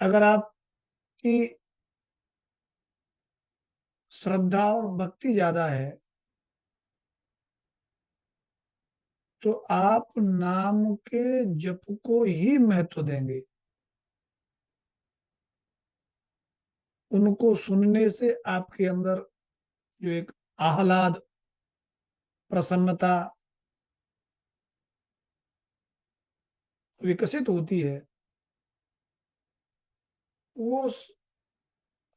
अगर आपकी श्रद्धा और भक्ति ज्यादा है तो आप नाम के जप को ही महत्व देंगे। उनको सुनने से आपके अंदर जो एक आह्लाद, प्रसन्नता विकसित होती है, वो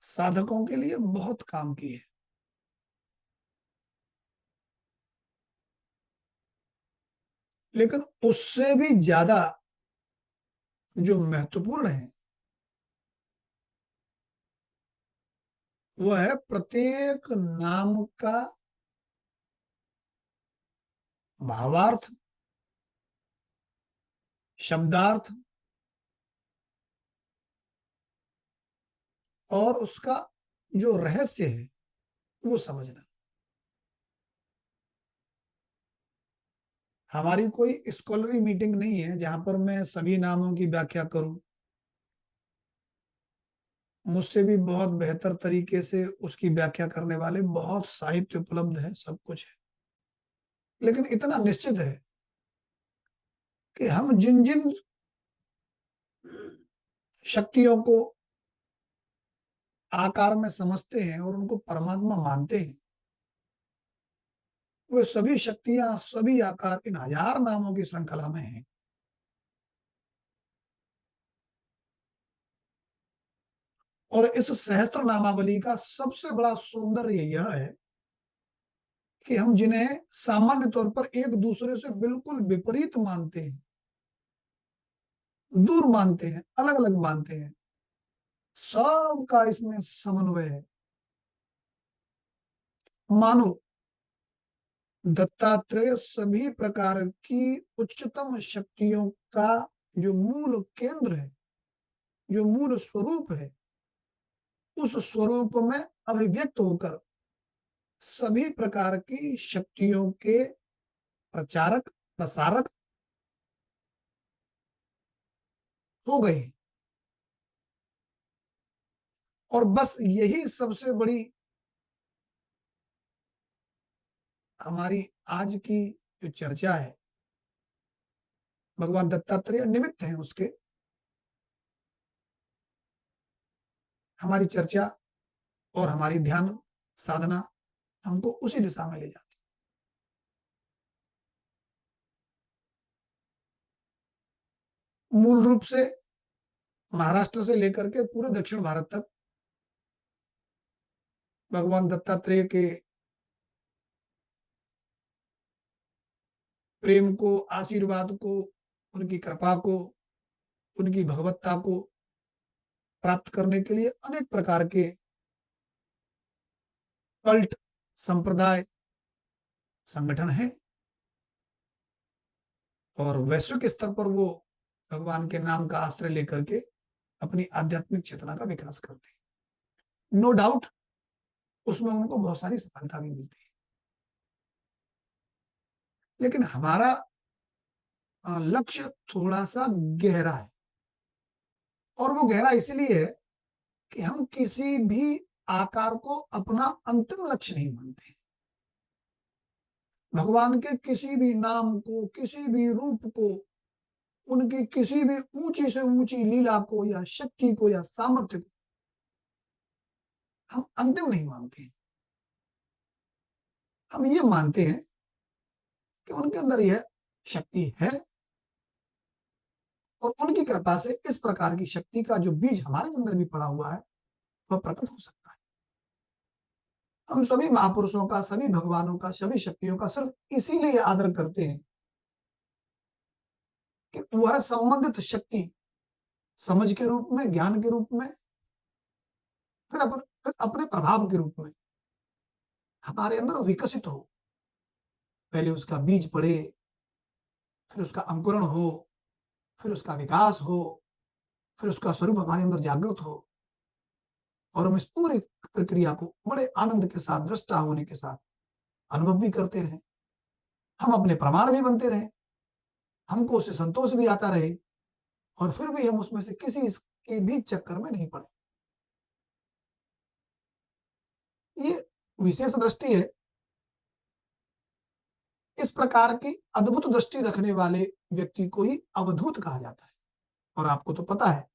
साधकों के लिए बहुत काम की है। लेकिन उससे भी ज्यादा जो महत्वपूर्ण है वह है प्रत्येक नाम का भावार्थ, शब्दार्थ और उसका जो रहस्य है वो समझना। हमारी कोई स्कॉलरी मीटिंग नहीं है जहां पर मैं सभी नामों की व्याख्या करूं। मुझसे भी बहुत बेहतर तरीके से उसकी व्याख्या करने वाले बहुत साहित्य उपलब्ध है, सब कुछ है। लेकिन इतना निश्चित है कि हम जिन जिन शक्तियों को आकार में समझते हैं और उनको परमात्मा मानते हैं, वे सभी शक्तियां, सभी आकार इन हजार नामों की श्रृंखला में हैं। और इस सहस्त्र नामावली का सबसे बड़ा सौंदर्य यह है कि हम जिन्हें सामान्य तौर पर एक दूसरे से बिल्कुल विपरीत मानते हैं, दूर मानते हैं, अलग अलग मानते हैं, सबका इसमें समन्वय है। मानो दत्तात्रेय सभी प्रकार की उच्चतम शक्तियों का जो मूल केंद्र है, जो मूल स्वरूप है, उस स्वरूप में अभिव्यक्त होकर सभी प्रकार की शक्तियों के प्रचारक, प्रसारक हो गए। और बस यही सबसे बड़ी हमारी आज की जो चर्चा है, भगवान दत्तात्रेय निमित्त हैं उसके। हमारी चर्चा और हमारी ध्यान साधना हमको उसी दिशा में ले जाती है। मूल रूप से महाराष्ट्र से लेकर के पूरे दक्षिण भारत तक भगवान दत्तात्रेय के प्रेम को, आशीर्वाद को, उनकी कृपा को, उनकी भगवत्ता को प्राप्त करने के लिए अनेक प्रकार के कल्ट, संप्रदाय, संगठन है। और वैश्विक स्तर पर वो भगवान के नाम का आश्रय लेकर के अपनी आध्यात्मिक चेतना का विकास करते हैं। नो डाउट उसमें उनको बहुत सारी सफलता भी मिलती है। लेकिन हमारा लक्ष्य थोड़ा सा गहरा है। और वो गहरा इसलिए है कि हम किसी भी आकार को अपना अंतिम लक्ष्य नहीं मानते। भगवान के किसी भी नाम को, किसी भी रूप को, उनकी किसी भी ऊंची से ऊंची लीला को या शक्ति को या सामर्थ्य को हम अंतिम नहीं मानते। हम ये मानते हैं कि उनके अंदर यह शक्ति है और उनकी कृपा से इस प्रकार की शक्ति का जो बीज हमारे अंदर भी पड़ा हुआ है वह प्रकट हो सकता है। हम सभी महापुरुषों का, सभी भगवानों का, सभी शक्तियों का सिर्फ इसीलिए आदर करते हैं कि वह संबंधित शक्ति समझ के रूप में, ज्ञान के रूप में, फिर अपने प्रभाव के रूप में हमारे अंदर विकसित हो। पहले उसका बीज पड़े, फिर उसका अंकुरण हो, फिर उसका विकास हो, फिर उसका स्वरूप हमारे अंदर जागृत हो और हम इस पूरी प्रक्रिया को बड़े आनंद के साथ, दृष्टा होने के साथ अनुभव भी करते रहे। हम अपने प्रमाण भी बनते रहे, हमको उससे संतोष भी आता रहे और फिर भी हम उसमें से किसी के भी चक्कर में नहीं पड़े। ये विशेष दृष्टि है। इस प्रकार की अद्भुत दृष्टि रखने वाले व्यक्ति को ही अवधूत कहा जाता है। और आपको तो पता है,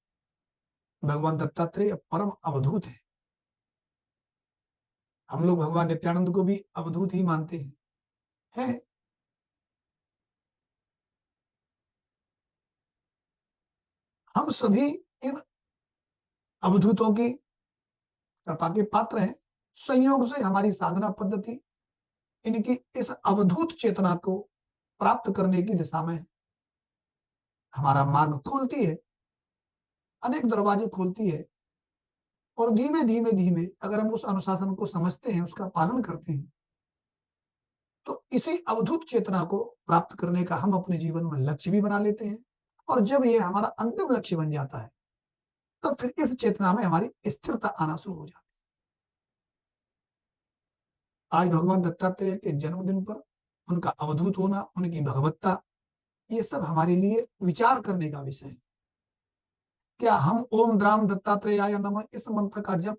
भगवान दत्तात्रेय परम अवधूत है। हम लोग भगवान नित्यानंद को भी अवधूत ही मानते हैं। है हम सभी इन अवधूतों की कृपा के पात्र हैं। संयोग से हमारी साधना पद्धति इनकी इस अवधूत चेतना को प्राप्त करने की दिशा में हमारा मार्ग खोलती है, अनेक दरवाजे खोलती है। और धीमे धीमे धीमे अगर हम उस अनुशासन को समझते हैं, उसका पालन करते हैं, तो इसी अवधूत चेतना को प्राप्त करने का हम अपने जीवन में लक्ष्य भी बना लेते हैं। और जब ये हमारा अंतिम लक्ष्य बन जाता है, तब फिर इस चेतना में हमारी स्थिरता आना शुरू हो जाती है। आज भगवान दत्तात्रेय के जन्मदिन पर उनका अवधूत होना, उनकी भगवत्ता, ये सब हमारे लिए विचार करने का विषय है। क्या हम ओम द्राम दत्तात्रेयाय नमः इस मंत्र का जप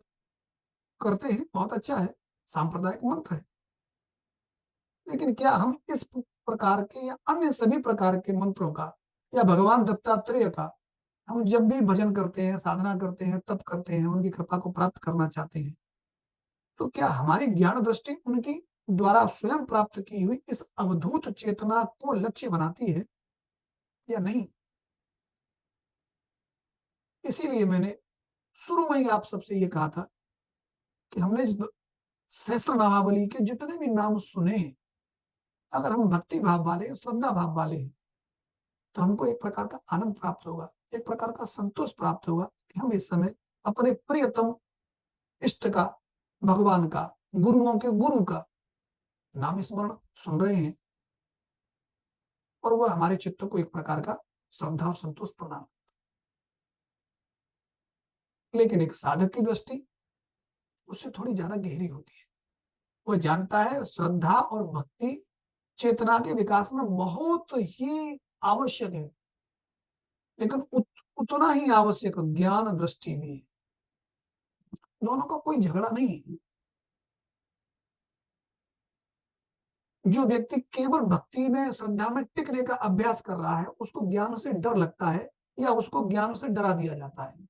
करते हैं? बहुत अच्छा है, सांप्रदायिक मंत्र है। लेकिन क्या हम इस प्रकार के या अन्य सभी प्रकार के मंत्रों का या भगवान दत्तात्रेय का हम जब भी भजन करते हैं, साधना करते हैं, तप करते हैं, उनकी कृपा को प्राप्त करना चाहते हैं, तो क्या हमारी ज्ञान दृष्टि उनकी द्वारा स्वयं प्राप्त की हुई इस अवधूत चेतना को लक्ष्य बनाती है या नहीं? इसीलिए मैंने शुरू में ही आप सबसे ये कहा था कि हमने इस सहस्त्र नामावली के जितने भी नाम सुने हैं, अगर हम भक्ति भाव वाले, श्रद्धा भाव वाले हैं, तो हमको एक प्रकार का आनंद प्राप्त होगा, एक प्रकार का संतोष प्राप्त होगा कि हम इस समय अपने प्रियतम इष्ट का, भगवान का, गुरुओं के गुरु का नाम स्मरण सुन रहे हैं और वह हमारे चित्त को एक प्रकार का श्रद्धा और संतोष प्रदान। लेकिन एक साधक की दृष्टि उससे थोड़ी ज्यादा गहरी होती है। वह जानता है श्रद्धा और भक्ति चेतना के विकास में बहुत ही आवश्यक है, लेकिन उतना ही आवश्यक ज्ञान दृष्टि भी है। दोनों का कोई झगड़ा नहीं है। जो व्यक्ति केवल भक्ति में, श्रद्धा में टिकने का अभ्यास कर रहा है, उसको ज्ञान से डर लगता है या उसको ज्ञान से डरा दिया जाता है।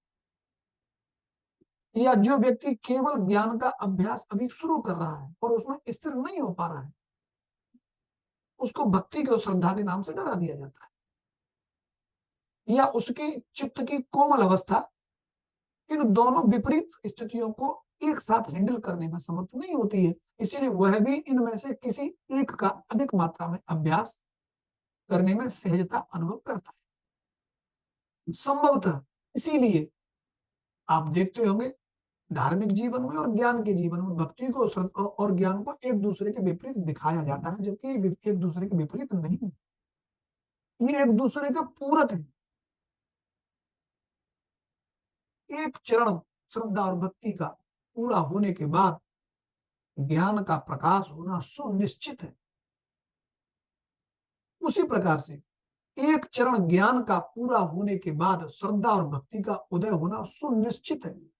या जो व्यक्ति केवल ज्ञान का अभ्यास अभी शुरू कर रहा है और उसमें स्थिर नहीं हो पा रहा है, उसको भक्ति के और श्रद्धा के नाम से डरा दिया जाता है। या उसकी चित्त की कोमल अवस्था इन दोनों विपरीत स्थितियों को एक साथ हैंडल करने में समर्थ नहीं होती है। इसीलिए वह भी इनमें से किसी एक का अधिक मात्रा में अभ्यास करने में सहजता अनुभव करता है। संभवतः इसीलिए आप देखते होंगे धार्मिक जीवन में और ज्ञान के जीवन में भक्ति को और ज्ञान को एक दूसरे के विपरीत दिखाया जाता है, जबकि एक दूसरे के विपरीत नहीं, ये एक दूसरे का पूरक है। एक चरण श्रद्धा और भक्ति का पूरा होने के बाद ज्ञान का प्रकाश होना सुनिश्चित है। उसी प्रकार से एक चरण ज्ञान का पूरा होने के बाद श्रद्धा और भक्ति का उदय होना सुनिश्चित है।